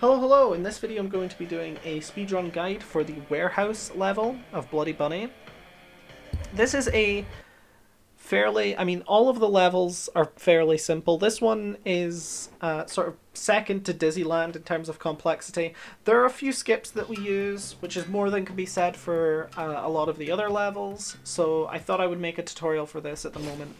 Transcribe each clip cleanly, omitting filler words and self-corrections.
Hello, hello! In this video I'm going to be doing a speedrun guide for the warehouse level of Bloody Bunny. This is a all of the levels are fairly simple. This one is sort of second to Dizzyland in terms of complexity. There are a few skips that we use, which is more than can be said for a lot of the other levels, so I thought I would make a tutorial for this at the moment.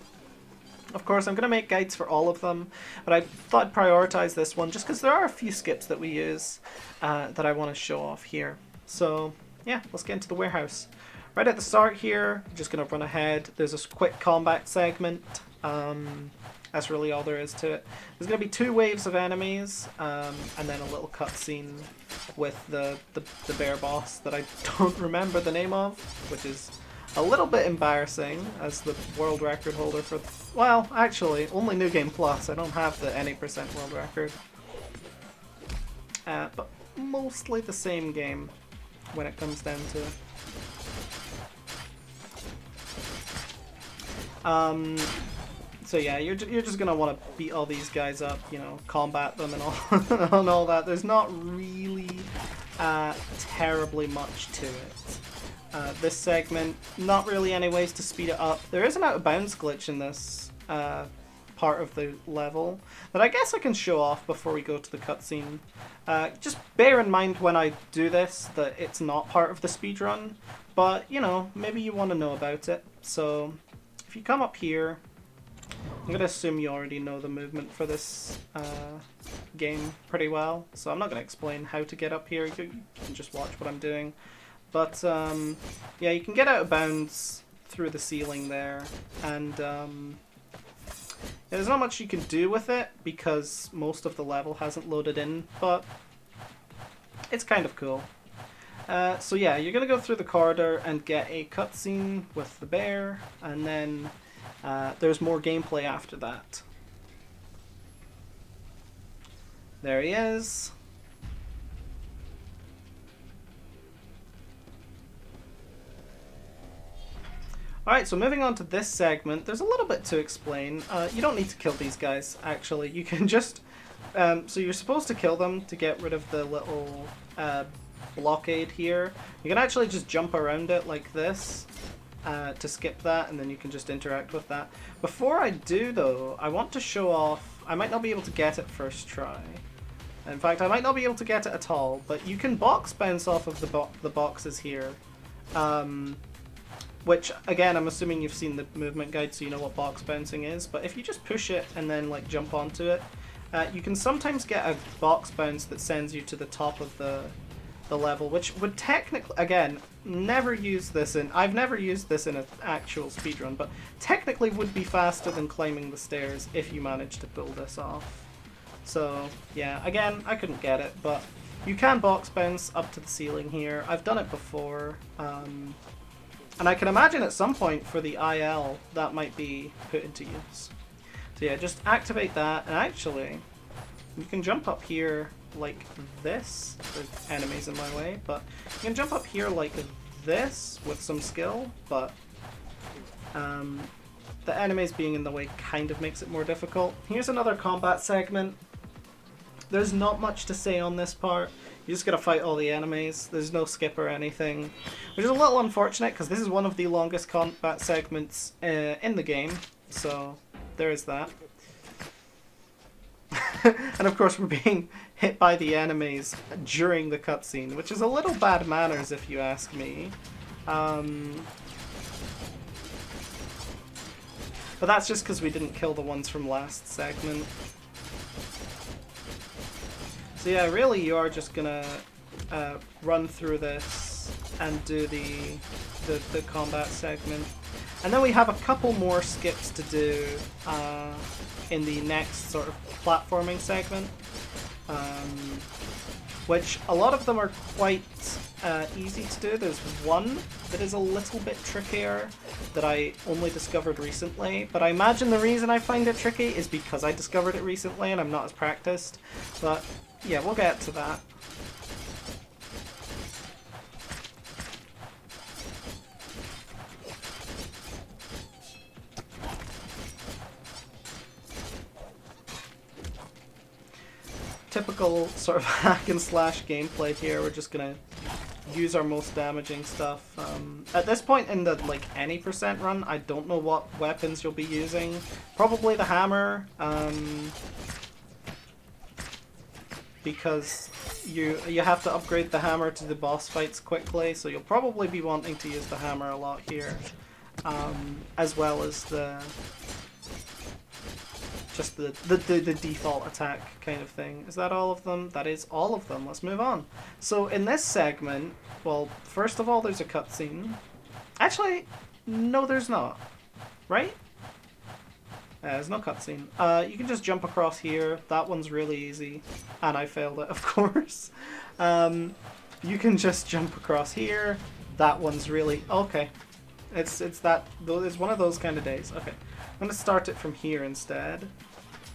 Of course, I'm going to make guides for all of them, but I thought I'd prioritize this one just because there are a few skips that we use that I want to show off here. So, yeah, let's get into the warehouse. Right at the start here, I'm just going to run ahead. There's a quick combat segment. That's really all there is to it. There's going to be 2 waves of enemies, and then a little cutscene with the bear boss that I don't remember the name of, which is a little bit embarrassing as the world record holder for... Well, actually, only New Game Plus. I don't have the any percent world record. But mostly the same game when it comes down to it. So yeah, you're just gonna want to beat all these guys up, you know, combat them and all and all that. There's not really terribly much to it. This segment, not really any ways to speed it up. There is an out of bounds glitch in this part of the level that I guess I can show off before we go to the cutscene. Just bear in mind when I do this that it's not part of the speedrun, but you know, maybe you want to know about it. So if you come up here, I'm going to assume you already know the movement for this game pretty well, so I'm not going to explain how to get up here. You can just watch what I'm doing. But yeah, you can get out of bounds through the ceiling there, and yeah, there's not much you can do with it because most of the level hasn't loaded in, but it's kind of cool. So yeah, you're going to go through the corridor and get a cutscene with the bear, and then there's more gameplay after that. There he is. Alright, so moving on to this segment, there's a little bit to explain. You don't need to kill these guys, actually. You can just... so you're supposed to kill them to get rid of the little blockade here. You can actually just jump around it like this to skip that, and then you can just interact with that. Before I do, though, I want to show off... I might not be able to get it first try. In fact, I might not be able to get it at all, but you can box bounce off of the boxes here. Which, again, I'm assuming you've seen the movement guide so you know what box bouncing is, but if you just push it and then like jump onto it, you can sometimes get a box bounce that sends you to the top of the level, which would technically, again, never use this in, I've never used this in an actual speedrun, but technically would be faster than climbing the stairs if you manage to pull this off. So, yeah, again, I couldn't get it, but you can box bounce up to the ceiling here. I've done it before. And I can imagine at some point for the IL that might be put into use. So yeah, just activate that, and actually you can jump up here like this. There's enemies in my way, but you can jump up here like this with some skill, but the enemies being in the way kind of makes it more difficult. Here's another combat segment. There's not much to say on this part. You just gotta fight all the enemies. There's no skip or anything, which is a little unfortunate because this is one of the longest combat segments in the game, so there is that. And of course we're being hit by the enemies during the cutscene, which is a little bad manners if you ask me. But that's just because we didn't kill the ones from last segment. So yeah, really you are just gonna run through this and do the combat segment. And then we have a couple more skips to do in the next sort of platforming segment, which a lot of them are quite easy to do. There's one that is a little bit trickier that I only discovered recently, but I imagine the reason I find it tricky is because I discovered it recently and I'm not as practiced. But yeah, we'll get to that. typical sort of hack and slash gameplay here. We're just gonna use our most damaging stuff. At this point in the like any percent run, I don't know what weapons you'll be using. Probably the hammer, because you have to upgrade the hammer to the boss fights quickly, so you'll probably be wanting to use the hammer a lot here, as well as the just the default attack kind of thing. Is that all of them? That is all of them. Let's move on. So in this segment, well, first of all, there's a cutscene. Actually, no, there's not. Right? There's no cutscene. You can just jump across here. That one's really easy. And I failed it, of course. You can just jump across here. That one's really... Okay. It's one of those kind of days. Okay. I'm going to start it from here instead.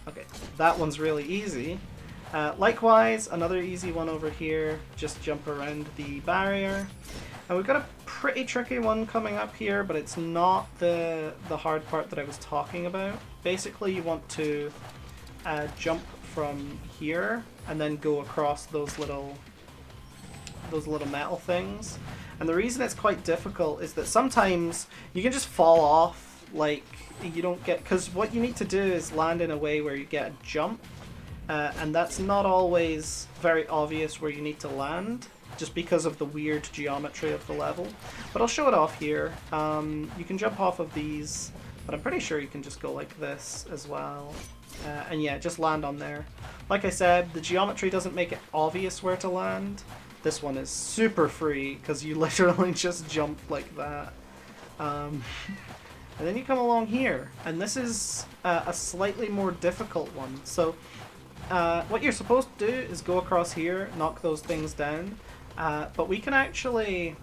Okay. That one's really easy. Likewise, another easy one over here. Just jump around the barrier. And we've got a pretty tricky one coming up here, but it's not the hard part that I was talking about. Basically, you want to jump from here and then go across those little metal things. And the reason it's quite difficult is that sometimes you can just fall off, like you don't get, because what you need to do is land in a way where you get a jump, and that's not always very obvious where you need to land, just because of the weird geometry of the level. But I'll show it off here. You can jump off of these, but I'm pretty sure you can just go like this as well. And yeah, just land on there. Like I said, the geometry doesn't make it obvious where to land. This one is super free, because you literally just jump like that. And then you come along here, and this is a slightly more difficult one. So what you're supposed to do is go across here, knock those things down. But we can actually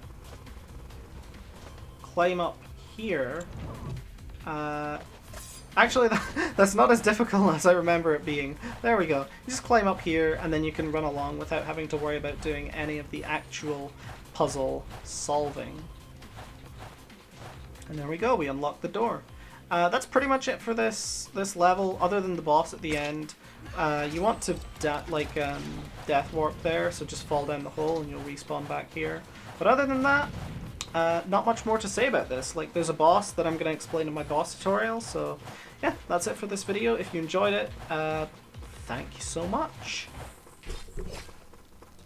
climb up here. Actually, that's not as difficult as I remember it being. There we go. You just climb up here, and then you can run along without having to worry about doing any of the actual puzzle solving. And there we go. We unlock the door. That's pretty much it for this level, other than the boss at the end. You want to death warp there, so just fall down the hole and you'll respawn back here. But other than that, not much more to say about this. Like, there's a boss that I'm going to explain in my boss tutorial, so yeah, that's it for this video. If you enjoyed it, thank you so much.